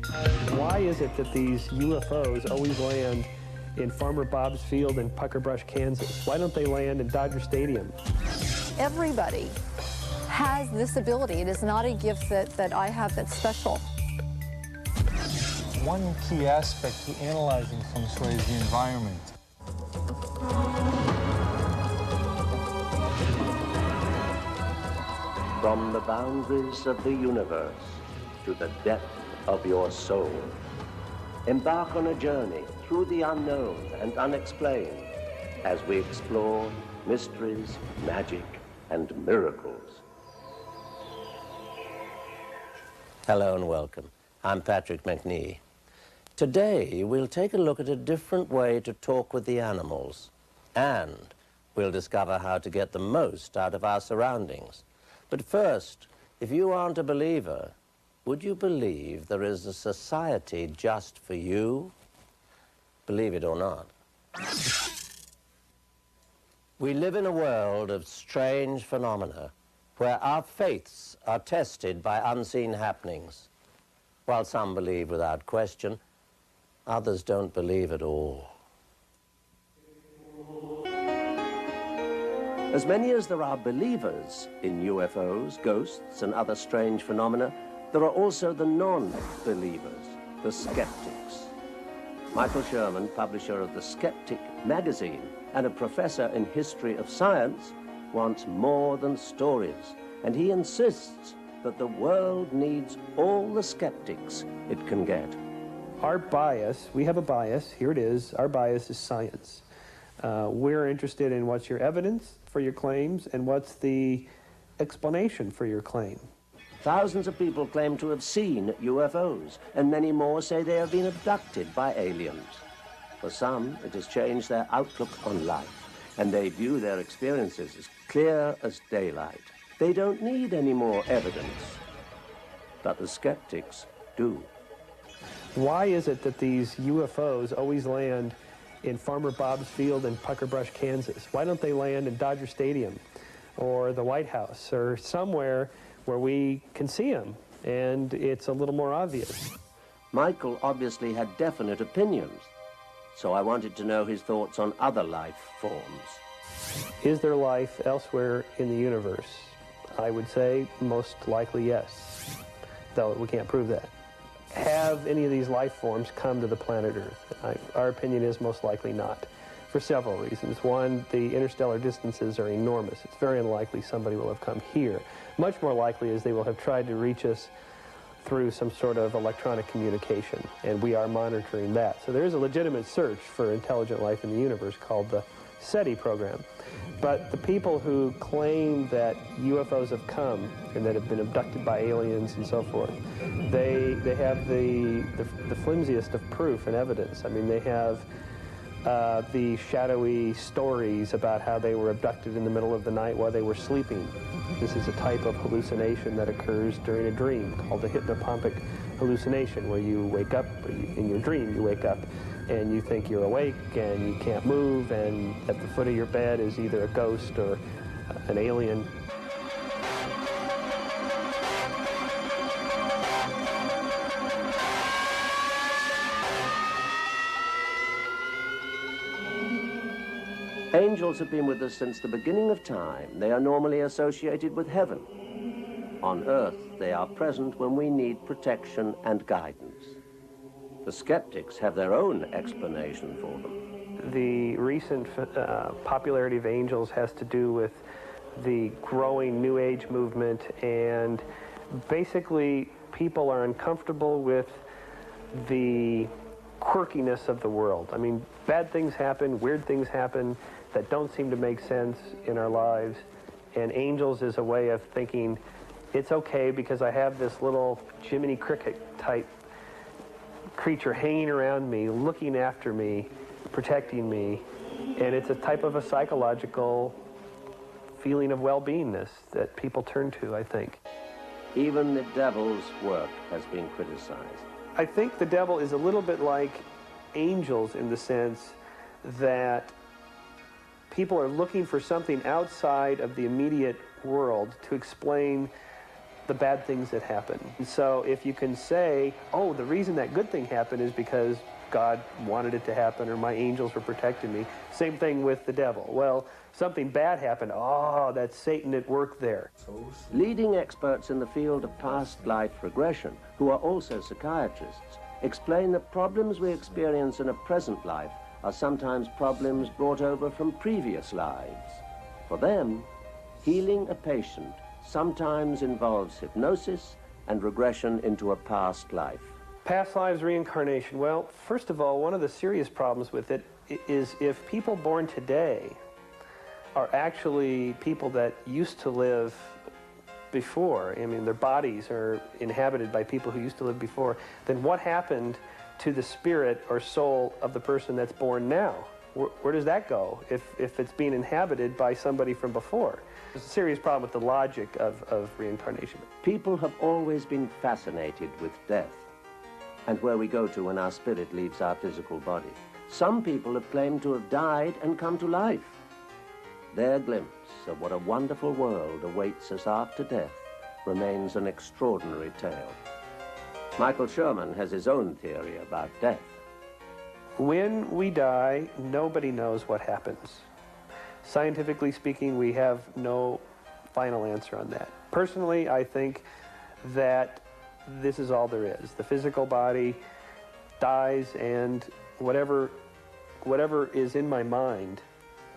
Why is it that these UFOs always land in Farmer Bob's field in Pucker Brush, Kansas? Why don't they land in Dodger Stadium? Everybody has this ability. It is not a gift that I have that's special. One key aspect to analyzing feng shui is the environment. From the boundaries of the universe to the depth of your soul, embark on a journey through the unknown and unexplained as we explore mysteries, magic, and miracles. Hello and welcome. I'm Patrick McNee. Today, we'll take a look at a different way to talk with the animals, and we'll discover how to get the most out of our surroundings. But first, if you aren't a believer, would you believe there is a society just for you? Believe it or not. We live in a world of strange phenomena where our faiths are tested by unseen happenings. While some believe without question, others don't believe at all. As many as there are believers in UFOs, ghosts, and other strange phenomena, there are also the non-believers, the skeptics. Michael Sherman, publisher of the Skeptic magazine and a professor in history of science, wants more than stories, and he insists that the world needs all the skeptics it can get. Our bias, we have a bias, here it is, our bias is science. We're interested in what's your evidence for your claims and what's the explanation for your claim. Thousands of people claim to have seen UFOs, and many more say they have been abducted by aliens. For some, it has changed their outlook on life, and they view their experiences as clear as daylight. They don't need any more evidence, but the skeptics do. Why is it that these UFOs always land in Farmer Bob's field in Pucker Brush, Kansas? Why don't they land in Dodger Stadium or the White House or somewhere where we can see them and it's a little more obvious? Michael obviously had definite opinions, so I wanted to know his thoughts on other life forms. Is there life elsewhere in the universe? I would say most likely yes, though we can't prove that. Have any of these life forms come to the planet Earth? Our opinion is most likely not, for several reasons. One, the interstellar distances are enormous. It's very unlikely somebody will have come here. Much more likely is they will have tried to reach us through some sort of electronic communication, and we are monitoring that. So there is a legitimate search for intelligent life in the universe called the SETI program. But the people who claim that UFOs have come and that have been abducted by aliens and so forth, they have the flimsiest of proof and evidence. I mean, they have the shadowy stories about how they were abducted in the middle of the night while they were sleeping. This is a type of hallucination that occurs during a dream called a hypnopompic hallucination, where you wake up, in your dream you wake up and you think you're awake and you can't move, and at the foot of your bed is either a ghost or an alien. Angels have been with us since the beginning of time. They are normally associated with heaven. On earth, they are present when we need protection and guidance. The skeptics have their own explanation for them. The recent popularity of angels has to do with the growing New Age movement, and basically people are uncomfortable with the quirkiness of the world. I mean, bad things happen, weird things happen that don't seem to make sense in our lives, and angels is a way of thinking, it's okay because I have this little Jiminy Cricket type creature hanging around me, looking after me, protecting me, and it's a type of a psychological feeling of well-beingness that people turn to, I think. Even the devil's work has been criticized. I think the devil is a little bit like angels in the sense that people are looking for something outside of the immediate world to explain the bad things that happen. And so if you can say, oh, the reason that good thing happened is because God wanted it to happen, or my angels were protecting me. Same thing with the devil. Well, something bad happened. Oh, that's Satan at work there. Leading experts in the field of past life regression, who are also psychiatrists, explain that problems we experience in a present life are sometimes problems brought over from previous lives. For them, healing a patient sometimes involves hypnosis and regression into a past life. Past lives reincarnation. Well, first of all, one of the serious problems with it is if people born today are actually people that used to live before, I mean, their bodies are inhabited by people who used to live before, then what happened to the spirit or soul of the person that's born now? Where does that go if it's being inhabited by somebody from before? There's a serious problem with the logic of reincarnation. People have always been fascinated with death and where we go to when our spirit leaves our physical body. Some people have claimed to have died and come to life. Their glimpse of what a wonderful world awaits us after death remains an extraordinary tale. Michael Sherman has his own theory about death. When we die, nobody knows what happens. Scientifically speaking, we have no final answer on that. Personally, I think that this is all there is. The physical body dies, and whatever is in my mind,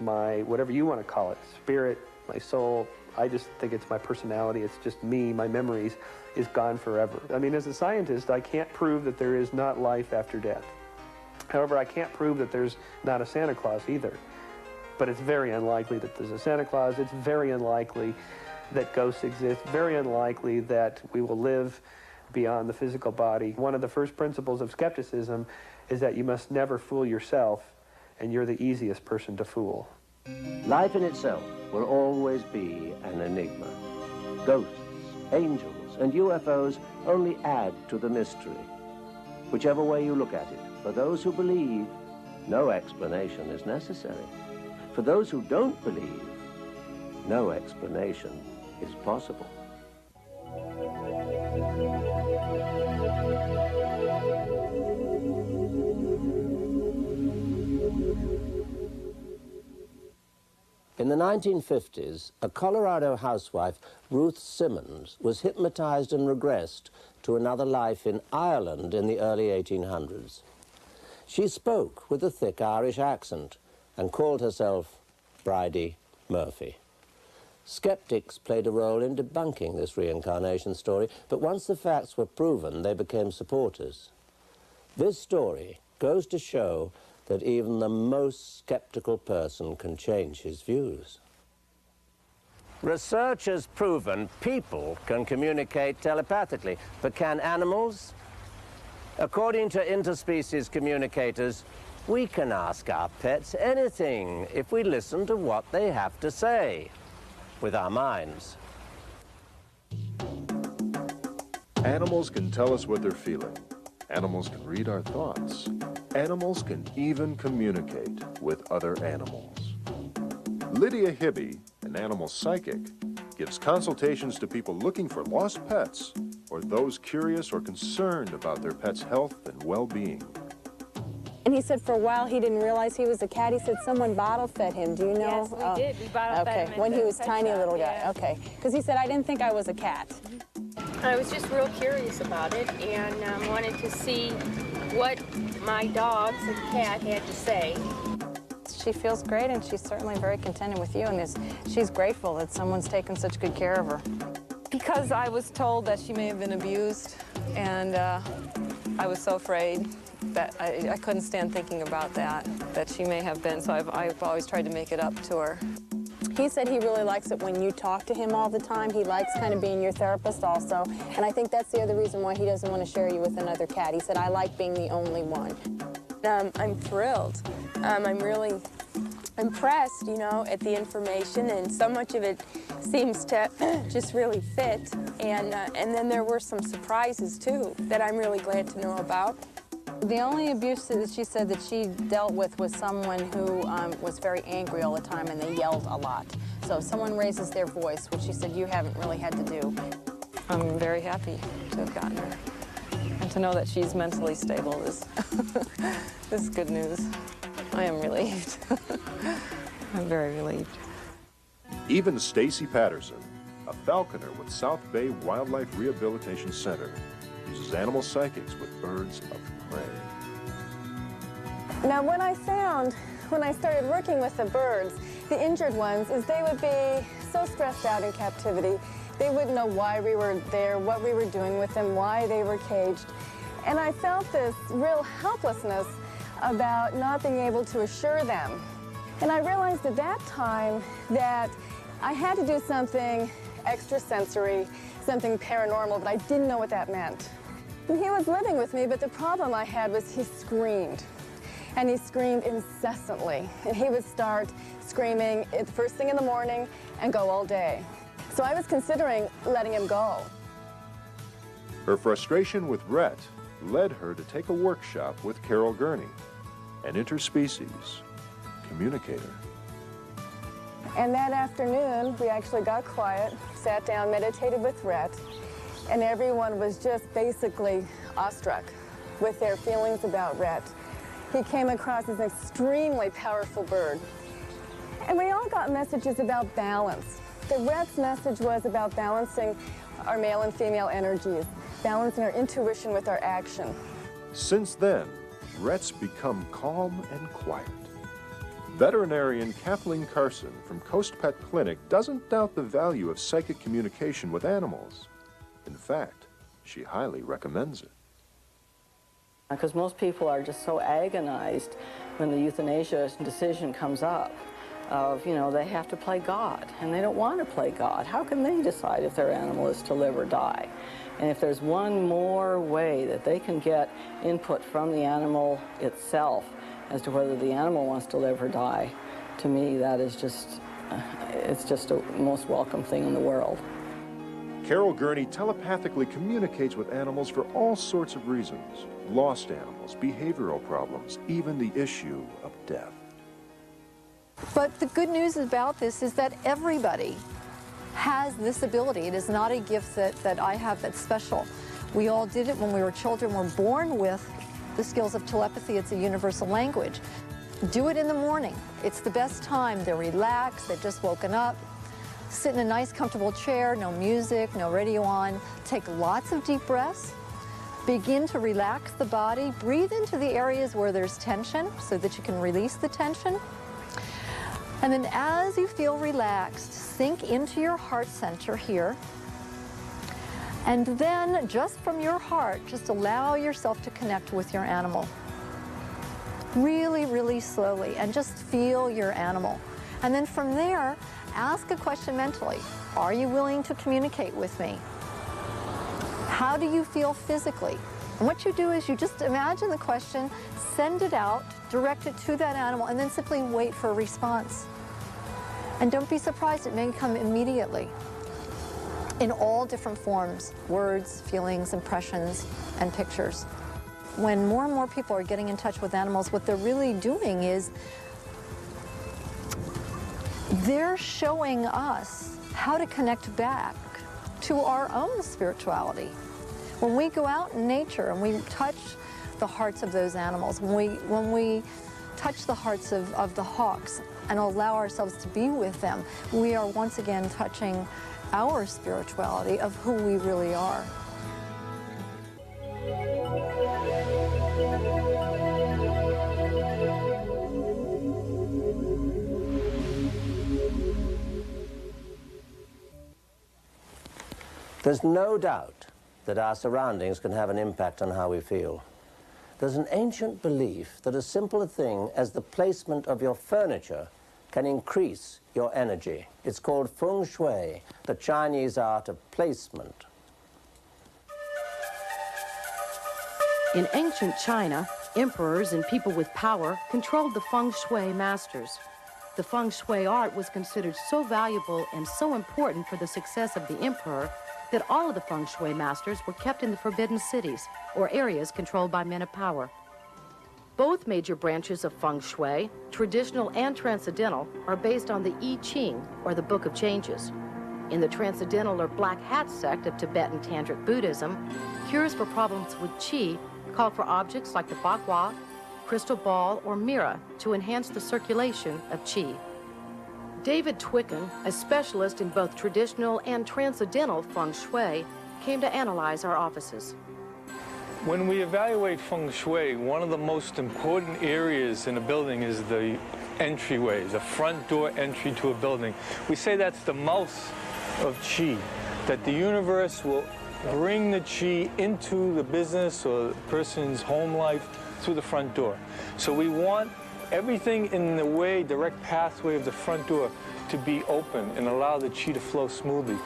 my whatever you want to call it, spirit, my soul, I just think it's my personality, it's just me, my memories, is gone forever. I mean, as a scientist, I can't prove that there is not life after death. However, I can't prove that there's not a Santa Claus either. But it's very unlikely that there's a Santa Claus. It's very unlikely that ghosts exist. Very unlikely that we will live beyond the physical body. One of the first principles of skepticism is that you must never fool yourself, and you're the easiest person to fool. Life in itself will always be an enigma. Ghosts, angels, and UFOs only add to the mystery. Whichever way you look at it, for those who believe, no explanation is necessary. For those who don't believe, no explanation is possible. In the 1950s, a Colorado housewife, Ruth Simmons, was hypnotized and regressed to another life in Ireland in the early 1800s. She spoke with a thick Irish accent and called herself Bridie Murphy. Skeptics played a role in debunking this reincarnation story, but once the facts were proven, they became supporters. This story goes to show that even the most skeptical person can change his views. Research has proven people can communicate telepathically, but can animals? According to interspecies communicators, we can ask our pets anything if we listen to what they have to say with our minds. Animals can tell us what they're feeling. Animals can read our thoughts. Animals can even communicate with other animals. Lydia Hibby, an animal psychic, gives consultations to people looking for lost pets or those curious or concerned about their pet's health and well-being. And he said for a while he didn't realize he was a cat. He said someone bottle fed him. Do you know? Yes, we did. We bottle fed him. Okay, when he was tiny little guy. Yeah. Okay, because he said, I didn't think I was a cat. I was just real curious about it and wanted to see what my dogs and cat had to say. She feels great, and she's certainly very contented with you, and she's grateful that someone's taken such good care of her. Because I was told that she may have been abused, and I was so afraid that I couldn't stand thinking about that she may have been, so I've always tried to make it up to her. He said he really likes it when you talk to him all the time. He likes kind of being your therapist also, and I think that's the other reason why he doesn't want to share you with another cat. He said, I like being the only one. I'm thrilled. I'm really impressed, you know, at the information, and so much of it seems to just really fit. And then there were some surprises, too, that I'm really glad to know about. The only abuse that she said that she dealt with was someone who was very angry all the time, and they yelled a lot. So if someone raises their voice, which she said you haven't really had to do. I'm very happy to have gotten her. And to know that she's mentally stable is, is good news. I am relieved. I'm very relieved. Even Stacy Patterson, a falconer with South Bay Wildlife Rehabilitation Center, uses animal psychics with birds of prey. Now what I found when I started working with the birds, the injured ones, is they would be so stressed out in captivity. They wouldn't know why we were there, what we were doing with them, why they were caged. And I felt this real helplessness about not being able to assure them. And I realized at that time that I had to do something extrasensory, something paranormal, but I didn't know what that meant. And he was living with me, but the problem I had was he screamed. And he screamed incessantly. And he would start screaming at the first thing in the morning and go all day. So I was considering letting him go. Her frustration with Rhett led her to take a workshop with Carol Gurney, an interspecies communicator. And that afternoon, we actually got quiet, sat down, meditated with Rhett, and everyone was just basically awestruck with their feelings about Rhett. He came across as an extremely powerful bird. And we all got messages about balance. The Rhett's message was about balancing our male and female energies, balancing our intuition with our action. Since then, Rhett's become calm and quiet. Veterinarian Kathleen Carson from Coast Pet Clinic doesn't doubt the value of psychic communication with animals. In fact, she highly recommends it. Because most people are just so agonized when the euthanasia decision comes up of, you know, they have to play God, and they don't want to play God. How can they decide if their animal is to live or die? And if there's one more way that they can get input from the animal itself as to whether the animal wants to live or die, to me that is just, it's just a most welcome thing in the world. Carol Gurney telepathically communicates with animals for all sorts of reasons. Lost animals, behavioral problems, even the issue of death. But the good news about this is that everybody has this ability. It is not a gift that I have that's special. We all did it when we were children. We're born with the skills of telepathy. It's a universal language. Do it in the morning. It's the best time. They're relaxed, they've just woken up. Sit in a nice, comfortable chair, no music, no radio on. Take lots of deep breaths. Begin to relax the body. Breathe into the areas where there's tension so that you can release the tension. And then as you feel relaxed, sink into your heart center here. And then just from your heart, just allow yourself to connect with your animal. Really, really slowly, and just feel your animal. And then from there, ask a question mentally. Are you willing to communicate with me? How do you feel physically? And what you do is you just imagine the question, send it out, direct it to that animal, and then simply wait for a response. And don't be surprised, it may come immediately in all different forms, words, feelings, impressions, and pictures. When more and more people are getting in touch with animals, what they're really doing is they're showing us how to connect back to our own spirituality. When we go out in nature and we touch the hearts of those animals, when we touch the hearts of the hawks and allow ourselves to be with them, we are once again touching our spirituality of who we really are. There's no doubt that our surroundings can have an impact on how we feel. There's an ancient belief that a simple thing as the placement of your furniture can increase your energy. It's called feng shui, the Chinese art of placement. In ancient China, emperors and people with power controlled the feng shui masters. The feng shui art was considered so valuable and so important for the success of the emperor that all of the feng shui masters were kept in the forbidden cities, or areas controlled by men of power. Both major branches of feng shui, traditional and transcendental, are based on the I Ching, or the Book of Changes. In the Transcendental or Black Hat sect of Tibetan Tantric Buddhism, cures for problems with qi call for objects like the bakwa, crystal ball, or mirror to enhance the circulation of qi. David Twicken, a specialist in both traditional and transcendental feng shui, came to analyze our offices. When we evaluate feng shui, one of the most important areas in a building is the entryway, the front door entry to a building. We say that's the mouth of qi, that the universe will bring the qi into the business or the person's home life through the front door. So we want everything in the way, direct pathway of the front door to be open and allow the qi to flow smoothly.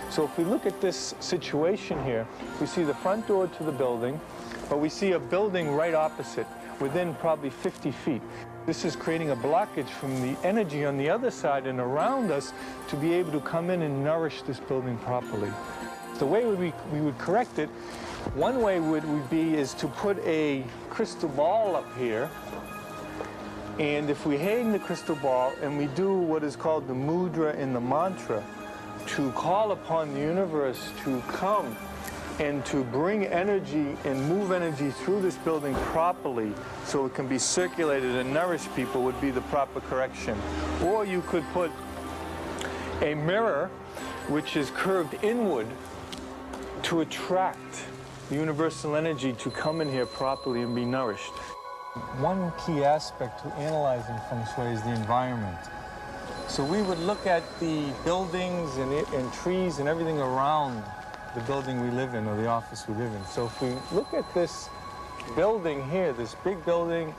So if we look at this situation here, we see the front door to the building, but we see a building right opposite, within probably 50 feet. This is creating a blockage from the energy on the other side and around us to be able to come in and nourish this building properly. The way we would correct it, one way would be is to put a crystal ball up here, and if we hang the crystal ball and we do what is called the mudra in the mantra, to call upon the universe to come and to bring energy and move energy through this building properly so it can be circulated and nourish people would be the proper correction. Or you could put a mirror which is curved inward to attract the universal energy to come in here properly and be nourished. One key aspect to analyzing feng shui is the environment. So we would look at the buildings and trees and everything around the building we live in or the office we live in. So if we look at this building here, this big building,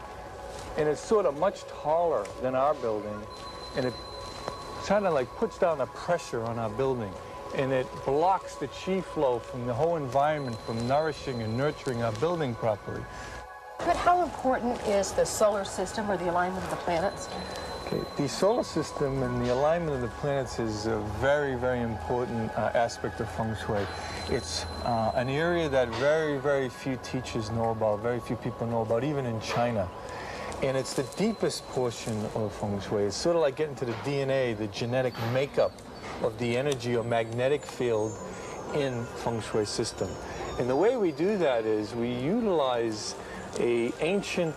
and it's sort of much taller than our building, and it kind of like puts down a pressure on our building, and it blocks the qi flow from the whole environment from nourishing and nurturing our building properly. But how important is the solar system or the alignment of the planets? Okay, the solar system and the alignment of the planets is a very, very important aspect of feng shui. It's an area that very, very few teachers know about, very few people know about, even in China. And it's the deepest portion of feng shui. It's sort of like getting to the DNA, the genetic makeup of the energy or magnetic field in feng shui system. And the way we do that is we utilize an ancient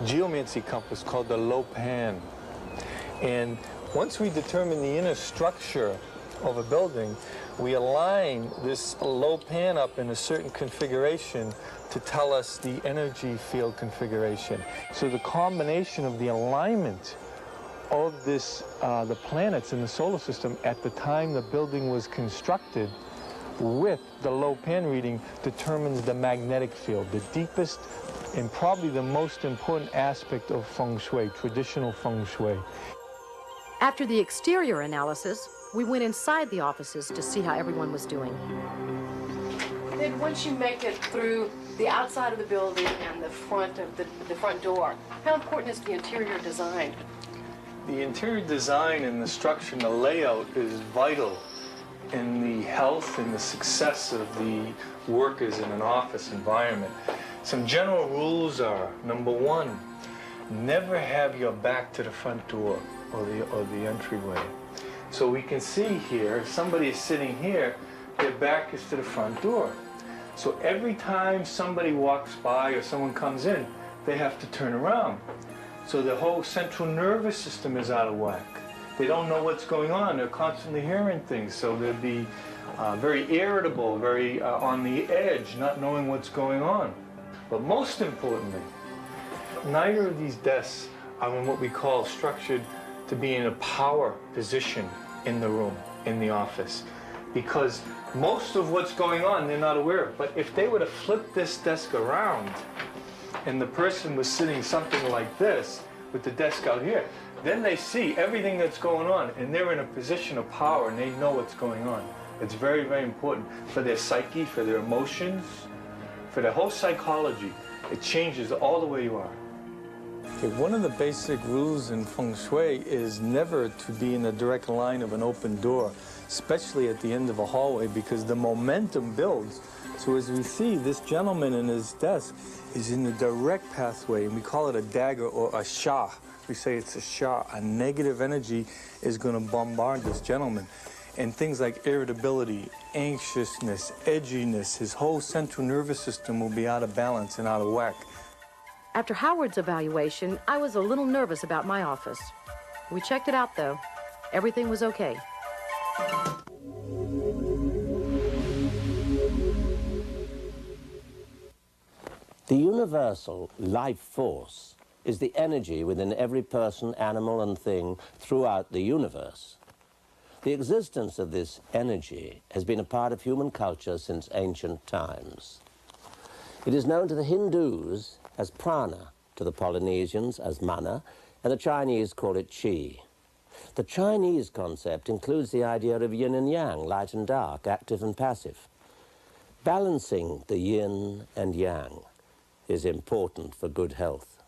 geomancy compass called the Lo Pan. And once we determine the inner structure of a building, we align this Lo Pan up in a certain configuration to tell us the energy field configuration. So the combination of the alignment of this, the planets in the solar system at the time the building was constructed with the Lo Pan reading determines the magnetic field, the deepest and probably the most important aspect of feng shui, traditional feng shui. After the exterior analysis, we went inside the offices to see how everyone was doing. Then once you make it through the outside of the building and the front of the front door, how important is the interior design? The interior design and the structure and the layout is vital in the health and the success of the workers in an office environment. Some general rules are, number one, never have your back to the front door or the entryway. So we can see here, if somebody is sitting here, their back is to the front door. So every time somebody walks by or someone comes in, they have to turn around. So the whole central nervous system is out of whack. They don't know what's going on. They're constantly hearing things. So they'll be very irritable, very on the edge, not knowing what's going on. But most importantly, neither of these desks are in what we call structured to be in a power position in the room, in the office. Because most of what's going on, they're not aware of. But if they were to flip this desk around and the person was sitting something like this with the desk out here, then they see everything that's going on and they're in a position of power and they know what's going on. It's very, very important for their psyche, for their emotions, for their whole psychology. It changes all the way you are. Okay, one of the basic rules in feng shui is never to be in a direct line of an open door, especially at the end of a hallway, because the momentum builds. So as we see, this gentleman in his desk is in the direct pathway, and we call it a dagger or a sha, We say it's a shot. A negative energy is going to bombard this gentleman. And things like irritability, anxiousness, edginess, his whole central nervous system will be out of balance and out of whack. After Howard's evaluation, I was a little nervous about my office. We checked it out, though. Everything was okay. The universal life force is the energy within every person, animal, and thing throughout the universe. The existence of this energy has been a part of human culture since ancient times. It is known to the Hindus as prana, to the Polynesians as mana, and the Chinese call it chi. The Chinese concept includes the idea of yin and yang, light and dark, active and passive. Balancing the yin and yang is important for good health.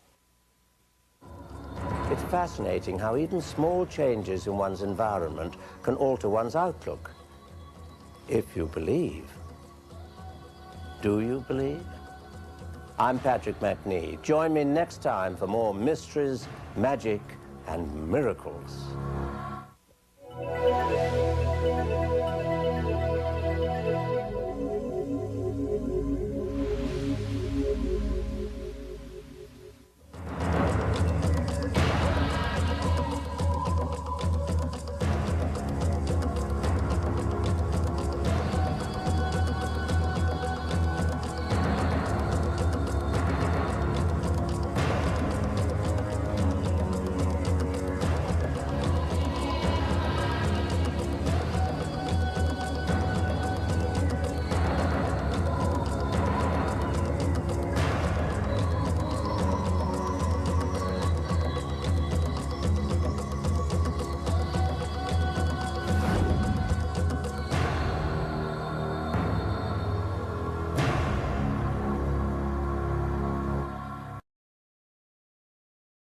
It's fascinating how even small changes in one's environment can alter one's outlook. If you believe. Do you believe? I'm Patrick McNee. Join me next time for more mysteries, magic, and miracles.